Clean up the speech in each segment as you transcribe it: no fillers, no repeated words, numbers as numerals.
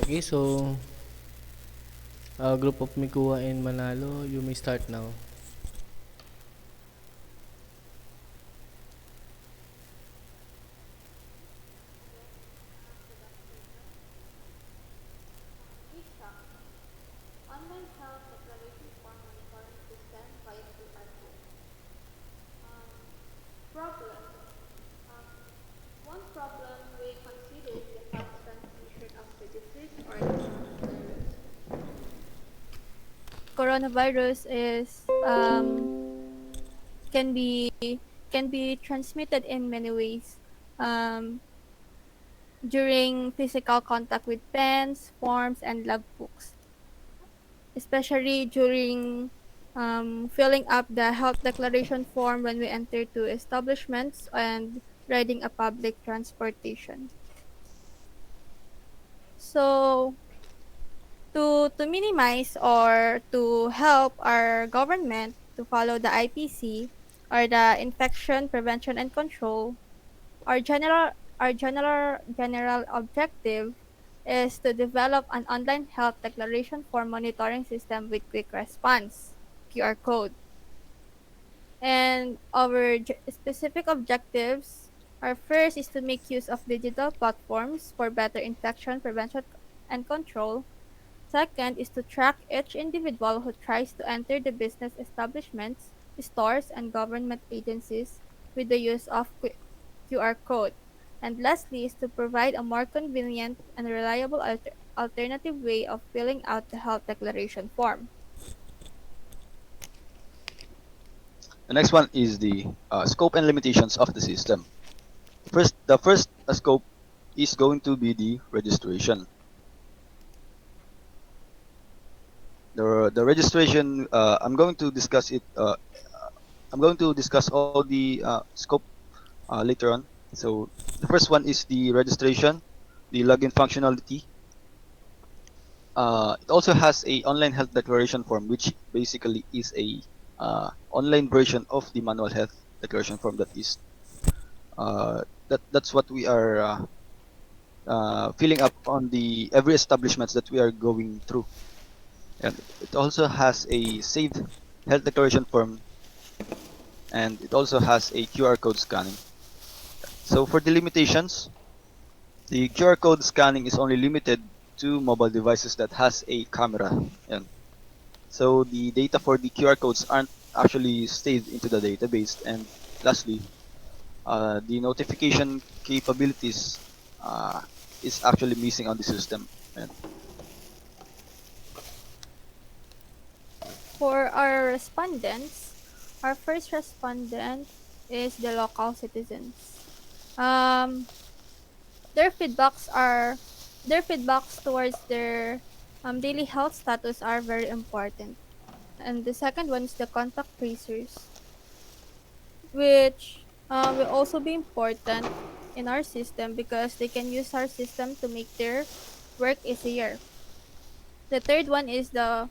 Okay, so group of Micua and Manalo, you may start now. Micua Online Health Declaration Form Monitoring System via QR code. Problem. Um, One problem we consider is the fast transmission of the disease or the coronavirus. Coronavirus is can be can be transmitted in many ways. Um, During physical contact with pens, forms, and logbooks, especially during filling up the health declaration form when we enter to establishments and riding a public transportation. So to minimize or to help our government to follow the IPC or the infection prevention and control, our general objective is to develop an online health declaration form monitoring system with quick response QR code. And our specific objectives are first is to make use of digital platforms for better infection prevention and control. Second is to track each individual who tries to enter the business establishments, stores, and government agencies with the use of QR code. And lastly is to provide a more convenient and reliable alternative way of filling out the health declaration form. The next one is the scope and limitations of the system. The first scope is going to be the registration. The registration, I'm going to discuss it. I'm going to discuss all the scope later on. So the first one is the registration, the login functionality. It also has a online health declaration form, which basically is a online version of the manual health declaration form that's what we are filling up on the every establishments that we are going through. And it also has a saved health declaration form, and it also has a QR code scanning. So for the limitations, the QR code scanning is only limited to mobile devices that has a camera. And so the data for the QR codes aren't actually saved into the database. And lastly, the notification capabilities uh, is actually missing on the system. And For our respondents, our first respondent is the local citizens. Um, their feedbacks are their feedbacks towards their daily health status are very important. And the second one is the contact tracers, which will also be important in our system because they can use our system to make their work easier. The third one is the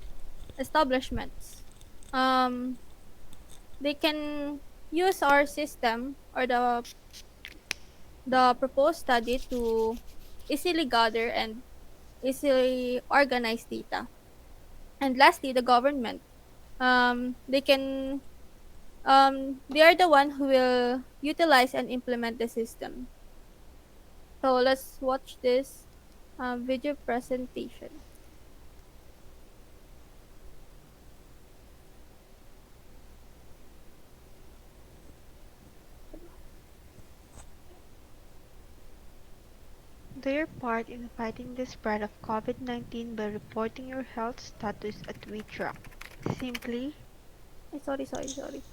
establishments. Um, they can use our system or the proposed study to easily gather and easily organize data. And lastly, the government. They can they are the one who will utilize and implement the system. So let's watch this video presentation. Do your part in fighting the spread of COVID-19 by reporting your health status at WeTrack. Simply, Ay, sorry, sorry, sorry.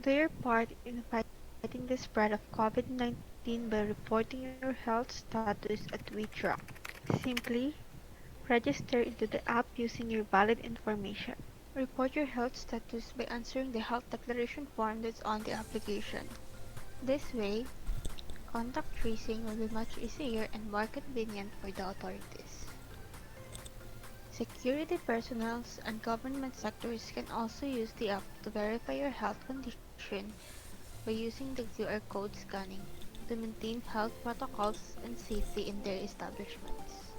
do your part in fighting the spread of COVID-19 by reporting your health status at WeTrack. Simply, register into the app using your valid information. Report your health status by answering the health declaration form that's on the application. This way, contact tracing will be much easier and more convenient for the authorities. Security personnel and government sectors can also use the app to verify your health condition by using the QR code scanning. to maintain health protocols and safety in their establishments.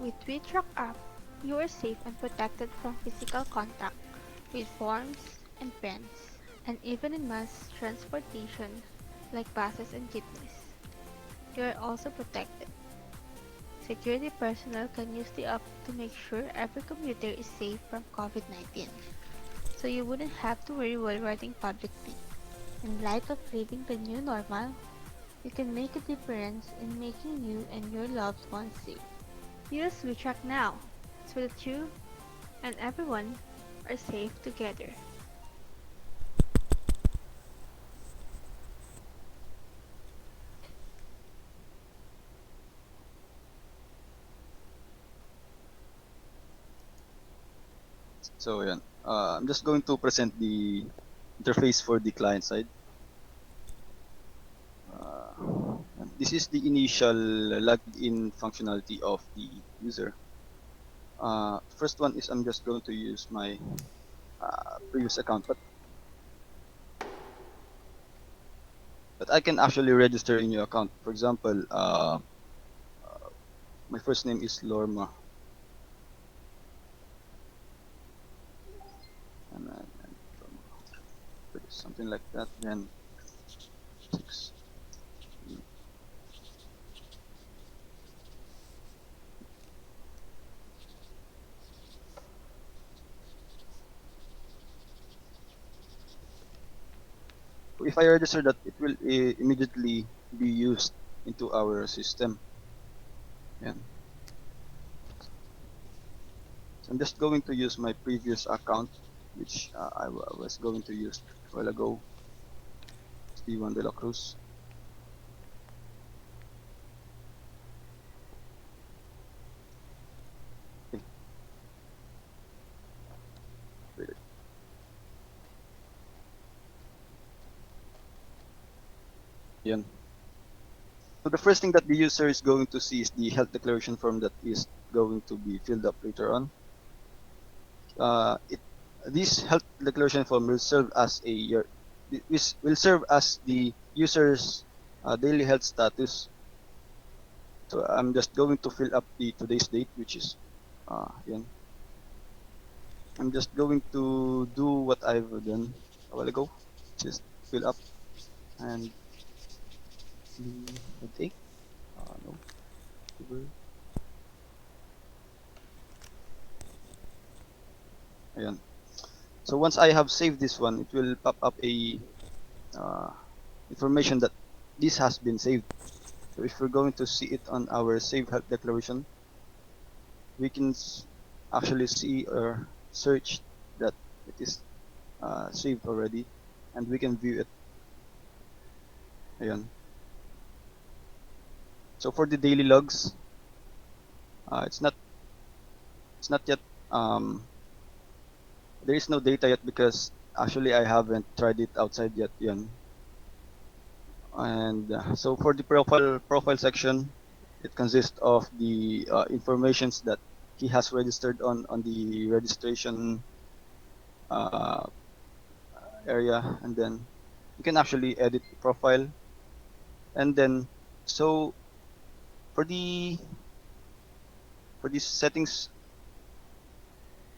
With WeTrack app, you are safe and protected from physical contact with forms and pens, and even in mass transportation like buses and jeepneys. You are also protected. Security personnel can use the app to make sure every commuter is safe from COVID-19, so you wouldn't have to worry while riding publicly. In light of living the new normal, you can make a difference in making you and your loved ones safe. Use WeTrack now so that you and everyone are safe together. So yan. I'm just going to present the interface for the client side. This is the initial login functionality of the user. First one is I'm just going to use my previous account, but I can actually register a new account. For example, my first name is Lorma, and something like that. Then six. If I register that, it will immediately be used into our system. Yan. So I'm just going to use my previous account, which I was going to use a while ago, Steven De La Cruz. Okay. Wait. Yan. So the first thing that the user is going to see is the health declaration form that is going to be filled up later on. It This health declaration form will serve as will serve as the user's daily health status. So I'm just going to fill up the today's date, which is yan. I'm just going to do what I've done a while ago, just fill up and the date. No, October. Ayan. So once I have saved this one, it will pop up a uh, information that this has been saved. So if we're going to see it on our save health declaration, we can actually see or search that it is saved already, and we can view it. Ayan. So for the daily logs, it's not yet there is no data yet because actually I haven't tried it outside yet. Yan. And so for the profile section, it consists of the informations that he has registered on the registration uh, area, and then you can actually edit the profile. And then so for the for these settings,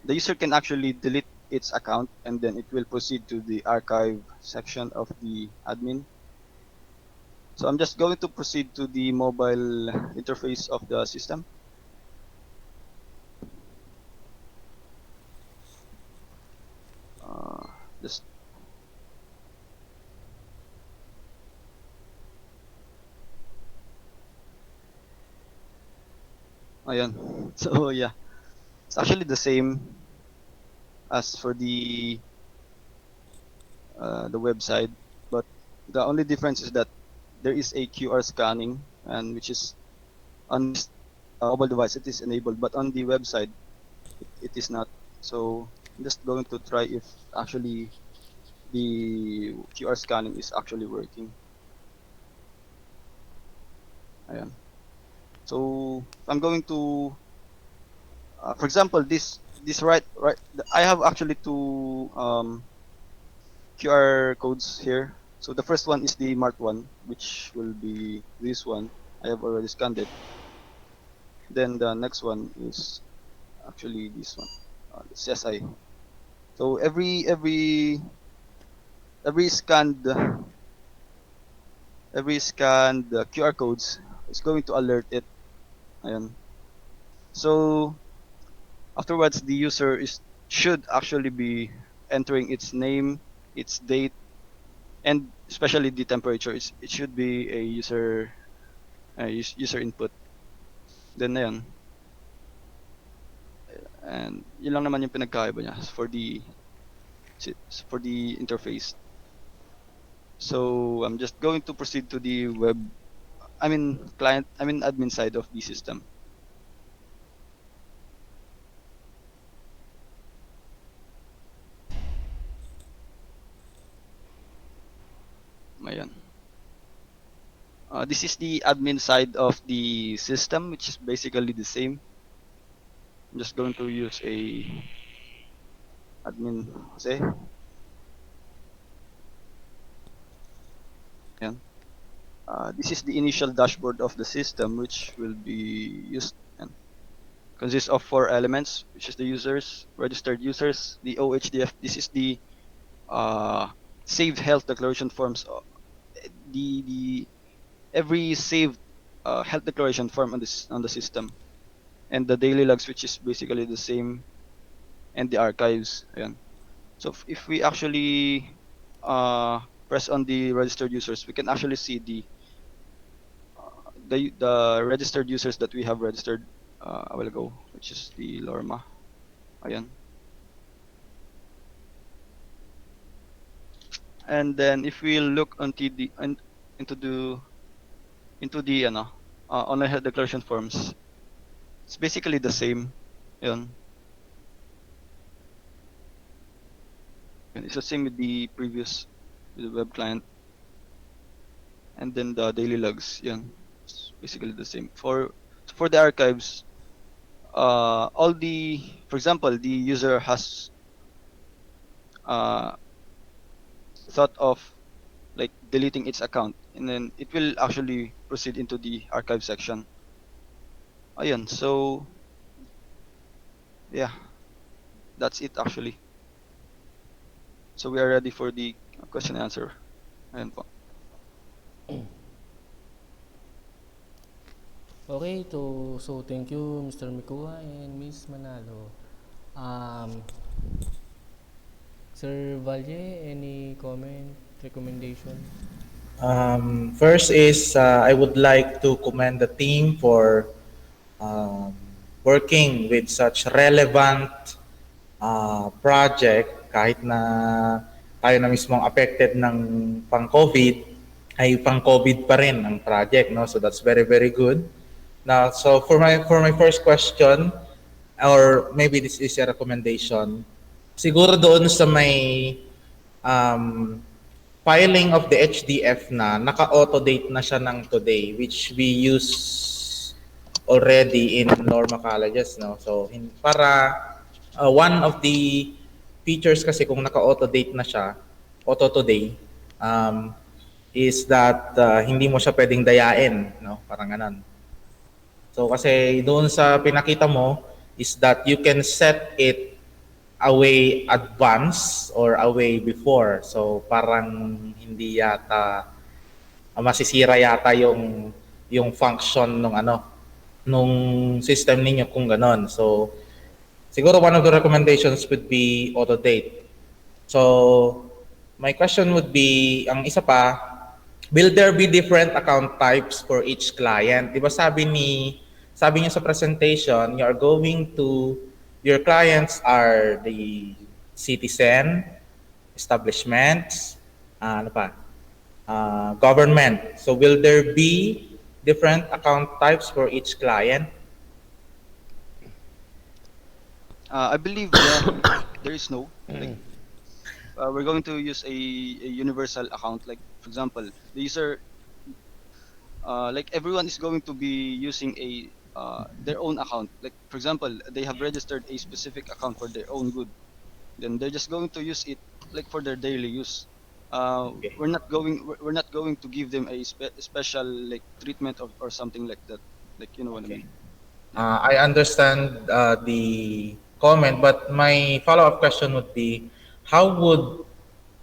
the user can actually delete its account, and then it will proceed to the archive section of the admin. So I'm just going to proceed to the mobile interface of the system. Uh, just Ayan. So yeah, it's actually the same as for the website, but the only difference is that there is a QR scanning, and which is on this mobile device it is enabled, but on the website it is not. So I'm just going to try if actually the QR scanning is actually working. Ayan. So I'm going to, for example, this right, I have actually two QR codes here. So the first one is the marked one, which will be this one. I have already scanned it. Then the next one is actually this one, the CSI. So every scanned QR codes is going to alert it. Ayan. So afterwards, the user is should actually be entering its name, its date, and especially the temperature. It should be a user input. Then na yun. And yun lang naman yung pinagkaiba niya for the interface. So I'm just going to proceed to the admin side of the system. Ayan. This is the admin side of the system, which is basically the same. I'm just going to use a admin kasi. Ayan. This is the initial dashboard of the system, which will be used and consists of 4 elements, which is the users, registered users, the OHDF. This is the saved health declaration forms. The every saved health declaration form on the system, and the daily logs, which is basically the same, and the archives. Ayan. So if we actually press on the registered users, we can actually see the registered users that we have registered a while ago, which is the Lorma. Ayan. And then if we look into the online health declaration forms, it's basically the same. Yun. And it's the same with the previous with the web client. And then the daily logs, yun. It's basically the same. For the archives, for example, the user has uh, thought of like deleting its account, and then it will actually proceed into the archive section. Ayun, so yeah, that's it actually. So we are ready for the question and answer. Ayun po. Okay, so thank you, Mr. Micua and Miss Manalo. Um, Sir Valle, any comment, recommendation? First is I would like to commend the team for um, working with such relevant project kahit na tayo na mismo ang affected ng pang-COVID ay pang-COVID pa rin ang project, no? So that's very very good. Now, so for my first question, or maybe this is a recommendation, siguro doon sa may um, filing of the HDF na naka-auto date na siya ng today, which we use already in Norma colleges, no? So para one of the features kasi kung naka-auto date na siya, auto today, um, is that hindi mo siya pwedeng dayain, no? Parang ganun. So kasi doon sa pinakita mo is that you can set it away advance or away before. So parang hindi yata masisira yata yung function nung system ninyo kung ganon. So siguro one of the recommendations would be auto date. So my question would be, ang isa pa, will there be different account types for each client? Di ba sabi niya sa presentation, your clients are the citizen, establishments, ano pa, government. So will there be different account types for each client? I believe there is no like we're going to use a universal account. Like for example, the user like everyone is going to be using a their own account. Like for example, they have registered a specific account for their own good. Then they're just going to use it like for their daily use. Okay. we're not going to give them a special like treatment or something like that. Like you know what I Okay. mean? Yeah. I understand the comment, but my follow-up question would be, how would,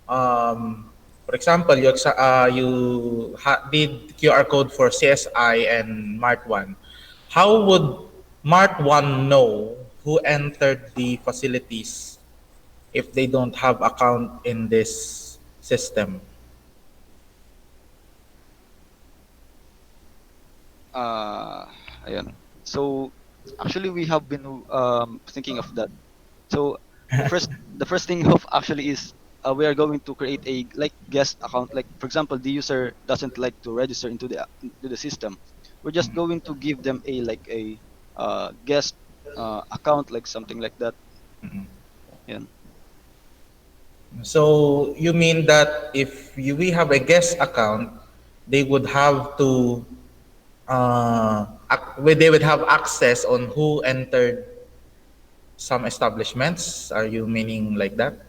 for example, did QR code for CSI and Mart One. How would Mart One know who entered the facilities if they don't have account in this system? Uh, Ayan. So actually we have been thinking of that. So the first thing of actually is we are going to create a like guest account. Like for example, the user doesn't like to register into the system. We're just going to give them a like a guest account, like something like that. Yan. So you mean that if we have a guest account, they would have to they would have access on who entered some establishments. Are you meaning like that?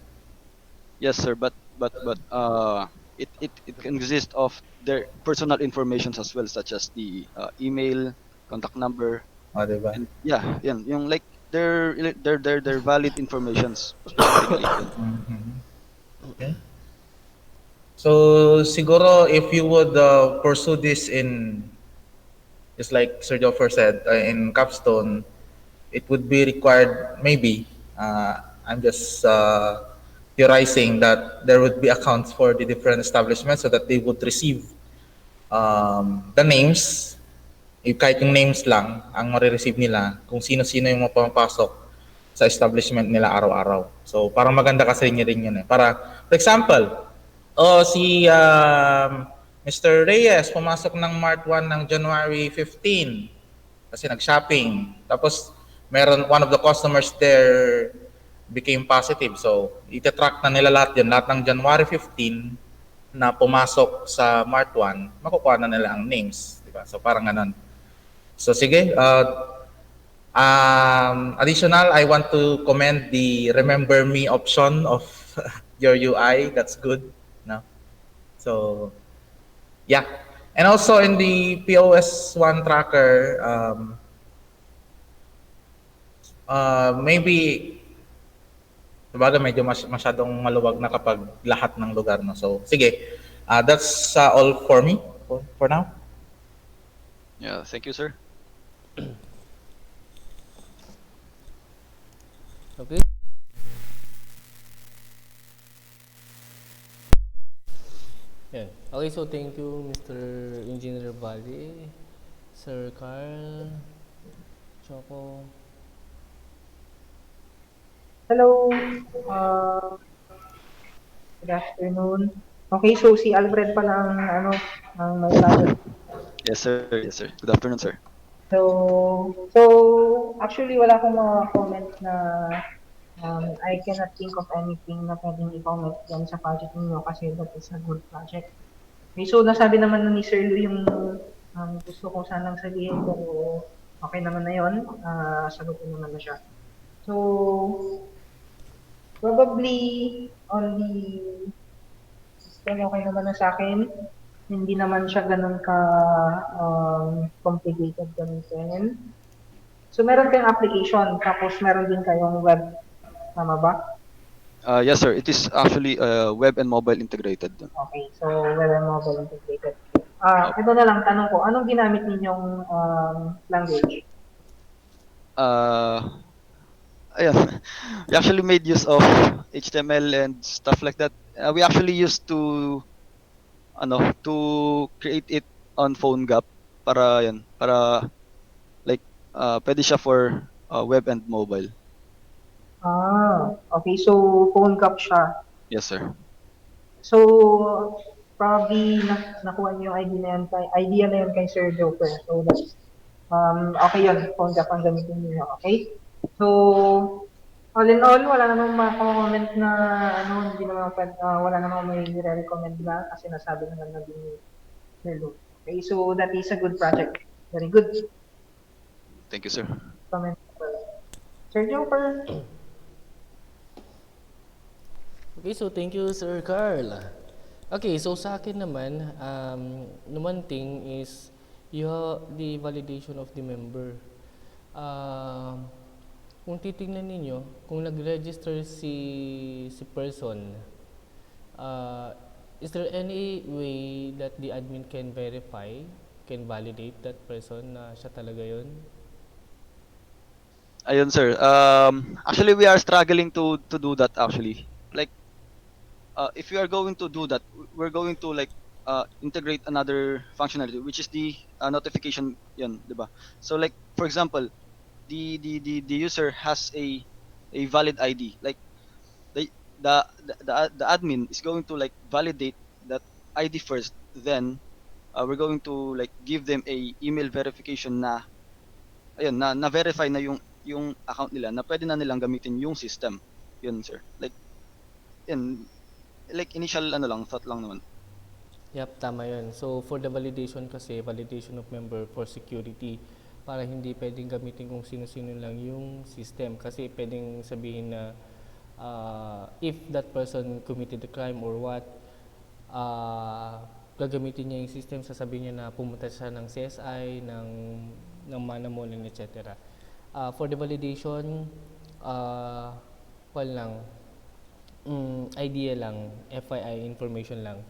Yes, sir. But it can consist of their personal informations as well, such as the email, contact number, O, diba? and yeah, yan, yung like their valid informations specifically. Yan. Mhm. Okay. So siguro if you would pursue this in, just like Sir Joffer said, in Capstone, it would be required maybe. I'm just theorizing that there would be accounts for the different establishments so that they would receive the names. Kahit yung names lang ang marireceive nila kung sino-sino yung mga pumapasok sa establishment nila araw-araw. So parang maganda kasi rin yun eh. Para, for example, si Mr. Reyes pumasok ng Mart 1 ng January 15 kasi nag-shopping. Tapos meron one of the customers there became positive. So itatrack na nila lahat yun. Lahat ng January 15 na pumasok sa Mart 1, makukuha na nila ang names. Diba? So parang ganun. So sige, additional, I want to commend the remember me option of your UI. That's good. No? So yeah. And also in the POS One tracker, maybe sabagay medyo masyadong maluwag na kapag lahat ng lugar. No? So sige, that's all for me for now. Yeah, thank you, sir. Okay. Yan. Okay, so thank you, Mr. Engineer Bali, Sir Carl, Choco. Hello, good afternoon. Okay, so si Alfred pala ang ano, ang may tanong. Yes, sir. Yes, sir. Good afternoon, sir. So actually wala akong mga comment na I cannot think of anything na pwedeng i-comment yan sa project ninyo kasi that is a good project. Okay, so nasabi naman na ni Sir Lou yung gusto kong sanang sabihin pero okay naman na yun. Sagutin naman na siya. So probably on the system okay naman na sa akin. Hindi naman siya ganun ka complicated gamitin. So meron kayong application tapos meron din kayong web, tama ba? Yes, sir. It is actually web and mobile integrated. Okay, so web and mobile integrated. Uh, Ito na lang tanong ko, anong ginamit ninyong language? uh, Ayan. We actually made use of HTML and stuff like that. We actually used to to create it on PhoneGap para yan, para like pwede siya for web and mobile. Okay, so phone cap siya. Yes, sir. So probably nakuha niyo yung idea na yun kay Sir Joker. So that's okay yun, phone cap ang gamitin niyo, okay? So all in all, wala namang comment na hindi naman wala namang may recommend na kasi nasabi naman na din ni Sir Lu. Okay, so that is a good project. Very good. Thank you, sir. Comment. Sir Joker. Okay, so thank you, Sir Carl. Okay, so sa akin naman, one thing is the validation of the member. Um, kung titingnan ninyo, kung nag-register si person, uh, is there any way that the admin can verify, can validate that person na siya talaga yun? Ayun, sir. Actually, we are struggling to do that actually. Like, if we are going to do that, we're going to like integrate another functionality, which is the notification, yun, diba? So like, for example, the user has a valid ID. Like, the the admin is going to like validate that ID first, then we're going to like give them a email verification na ayun na verify na yung account nila na pwede na nilang gamitin yung system. Yun, sir. Like, yun, like initial ano lang, thought lang naman. Yep, tama yun. So, for the validation kasi, validation of member for security, para hindi pwedeng gamitin kung sino-sino lang yung system. Kasi pwedeng sabihin na if that person committed a crime or what, gagamitin niya yung system, sasabihin niya na pumunta siya ng CSI, ng Manamolan, etc. For the validation, lang, idea lang, FYI information lang.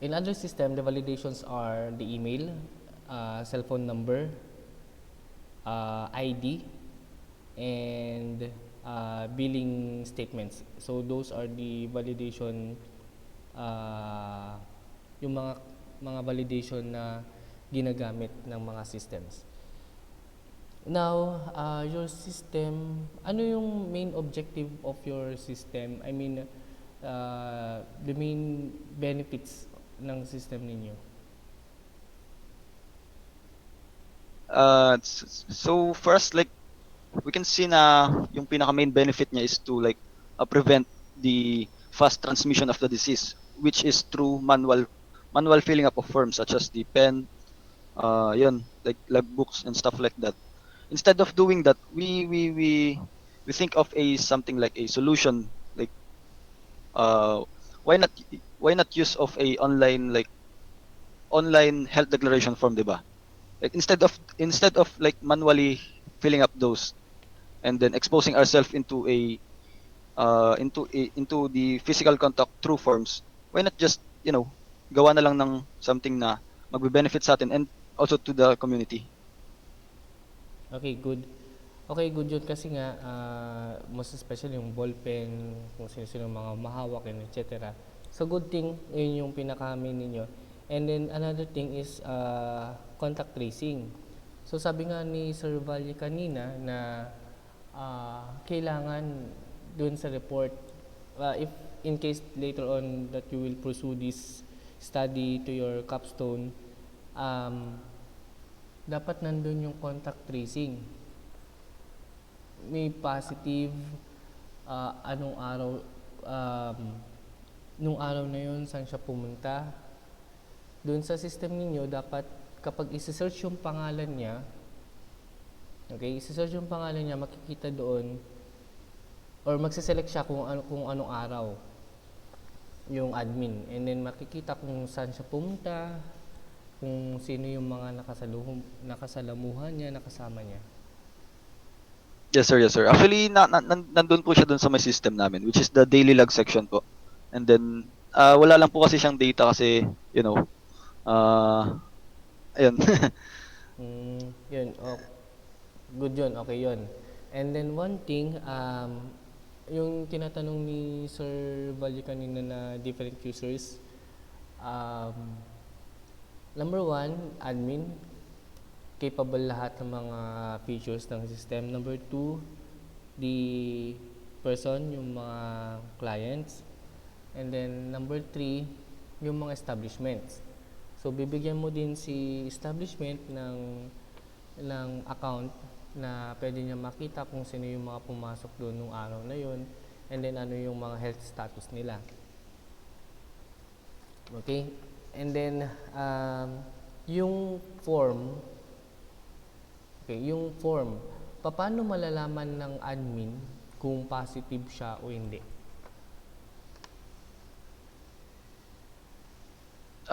In other system, the validations are the email, cell phone number, ID, and billing statements. So those are the validation, uh, yung mga validation na ginagamit ng mga systems. Now, your system, ano yung main objective of your system? I mean, the main benefits ng system ninyo? So first, like, we can see na yung pinaka main benefit niya is to like prevent the fast transmission of the disease, which is through manual filling up of forms such as the pen, yun, like logbooks and stuff like that. Instead of doing that, we think of a something like a solution, like uh why not use of a online health declaration form, 'di ba? Like, instead of like manually filling up those and then exposing ourselves into the physical contact through forms, why not just, gawa na lang ng something na magbe-benefit sa atin and also to the community. Okay, good. Okay, good yun kasi nga, most especially yung ballpen, kung sino-sino mga mahawak yun, etc. So, good thing, yun yung pinaka-main ninyo. And then, another thing is contact tracing. So, sabi nga ni Sir Valle kanina na kailangan dun sa report, if in case later on that you will pursue this study to your capstone, dapat nandun yung contact tracing. May positive, anong araw, nung araw na yun, saan siya pumunta. Doon sa system ninyo, dapat kapag isi-search yung pangalan niya, okay, isi-search yung pangalan niya, makikita doon, or magsiselect siya kung anong araw yung admin. And then makikita kung saan siya pumunta, kung sino yung mga nakasalamuhan niya, nakasama niya. Yes, sir. Yes, sir. Actually, nandun po siya dun sa my system namin, which is the daily log section po. And then, wala lang po kasi siyang data kasi, ayun. Yun, good yun, okay yun. And then one thing, yung tinatanong ni Sir Valle kanina na different users, number one, admin, capable lahat ng mga features ng system. Number two, the person, yung mga clients. And then number three, yung mga establishments. So bibigyan mo din si establishment ng account na pwede niya makita kung sino yung mga pumasok doon nung araw na yun, and then ano yung mga health status nila. Okay? And then yung form, paano malalaman ng admin kung positive siya o hindi?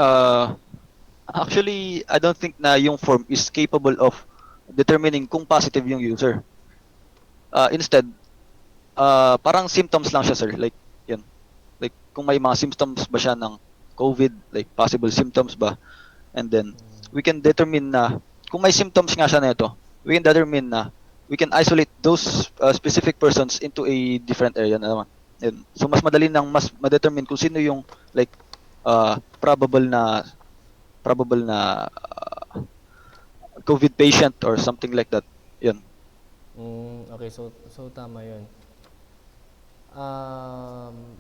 Uh, Actually, I don't think na yung form is capable of determining kung positive yung user. Instead, parang symptoms lang siya, sir. Like, yun. Like, kung may mga symptoms ba siya ng COVID, like possible symptoms ba? And then, we can determine na, kung may symptoms nga siya nito, we can determine na, we can isolate those specific persons into a different area na naman. Yun. So, mas madali nang mas ma-determine kung sino yung, like, probable na COVID patient or something like that. Yun. Okay, so tama 'yun. Um,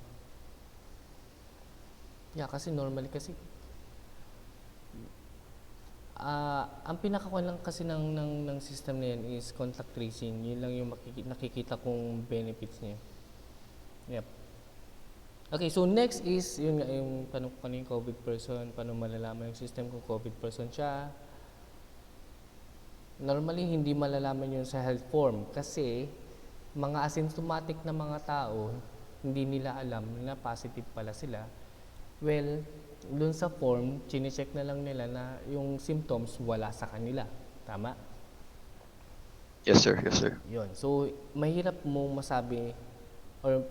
yeah, kasi normally kasi ang pinakakuha lang kasi ng system na 'yan is contact tracing. 'Yun lang yung nakikita kong benefits niya. Yep. Okay, so next is yun nga yung tanong ko kanina, COVID person, paano malalaman yung system kung COVID person siya. Normally, hindi malalaman yun sa health form kasi mga asymptomatic na mga tao, hindi nila alam na positive pala sila. Well, dun sa form, chinecheck na lang nila na yung symptoms wala sa kanila. Tama? Yes, sir. Yes, sir. Yun. So, mahirap mo masabi or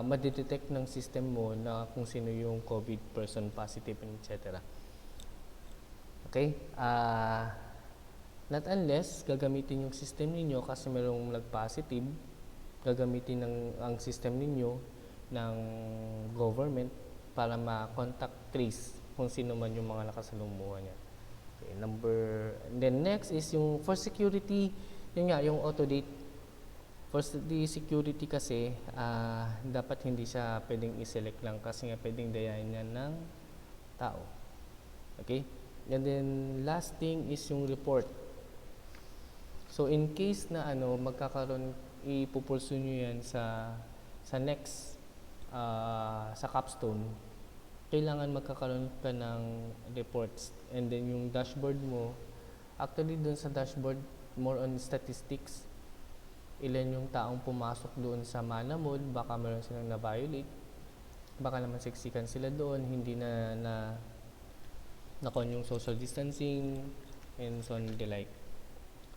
madidetect ng system mo na kung sino yung COVID person positive, etc. Okay? Not unless gagamitin yung system ninyo kasi mayroong nag-positive, gagamitin ang system ninyo ng government para ma-contact trace kung sino man yung mga nakasalumuha niya. Okay, then next is yung for security, yun nga, yung auto-date. For the security kasi, dapat hindi siya pwedeng i-select lang kasi nga pwedeng dayain niya ng tao. Okay? And then last thing is yung report. So in case na magkakaroon, ipupulso nyo yan sa next, sa capstone, kailangan magkakaroon ka ng reports. And then yung dashboard mo, actually dun sa dashboard, more on statistics, ilan yung taong pumasok doon sa mana mode, baka meron silang na-violate, baka naman siksikan sila doon, hindi na nakon yung social distancing, and so on and the like.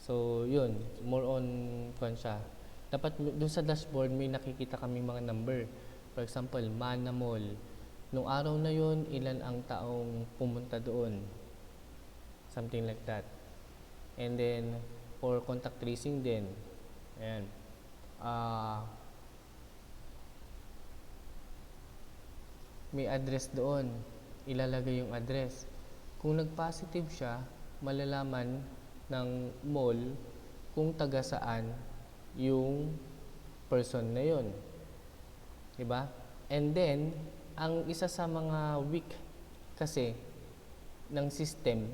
So, yun, more on kung siya. Dapat doon sa dashboard may nakikita kami mga number. For example, mana mall. Nung araw na yun, ilan ang taong pumunta doon. Something like that. And then, for contact tracing din, ayan. May address doon. Ilalagay yung address. Kung nag-positive siya, malalaman ng mall kung taga saan yung person na yun. Diba? And then, ang isa sa mga weak kasi ng system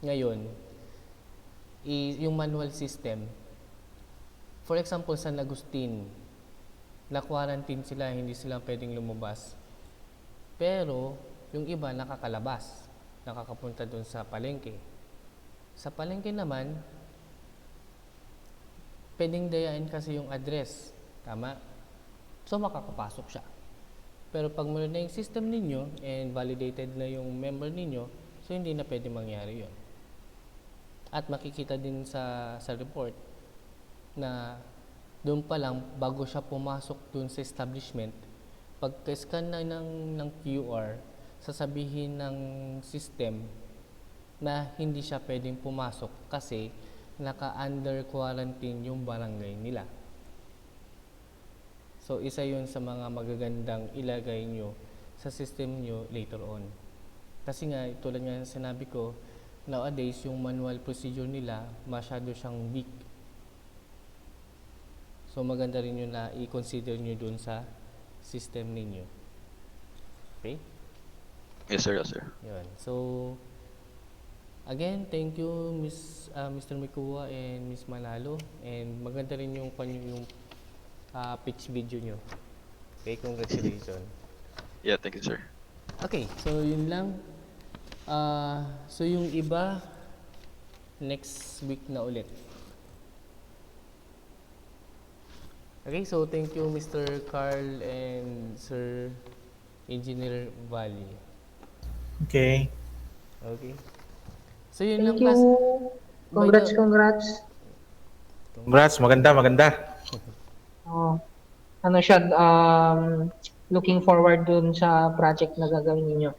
ngayon is yung manual system. For example, San Agustin, na-quarantine sila, hindi sila pwedeng lumabas. Pero, yung iba nakakalabas, nakakapunta dun sa palengke. Sa palengke naman, pwedeng dayain kasi yung address. Tama? So, makakapasok siya. Pero pag meron na yung system ninyo and validated na yung member ninyo, so hindi na pwede mangyari yun. At makikita din sa report na doon pa lang, bago siya pumasok doon sa establishment, pagka-scan na ng QR, sasabihin ng system na hindi siya pwedeng pumasok kasi naka-under quarantine yung barangay nila. So, isa yun sa mga magagandang ilagay nyo sa system nyo later on. Kasi nga, tulad nga sinabi ko, nowadays, yung manual procedure nila, masyado siyang weak. So, maganda rin yun na i-consider nyo dun sa system ninyo. Okay? Yes, sir. Yes, sir. Yun. So, again, thank you Mr. Micua and Ms. Manalo. And maganda rin yung pitch video nyo. Okay, congratulations. Yeah, thank you, sir. Okay, so yun lang. So yung iba, next week na ulit. Okay, so thank you Mr. Carl and Sir Engineer Valley. Okay. Okay. So yun Thank lang you. kas. By Congrats, the congrats. Congrats, maganda, maganda. Oh, ano siya, looking forward dun sa project na gagawin ninyo.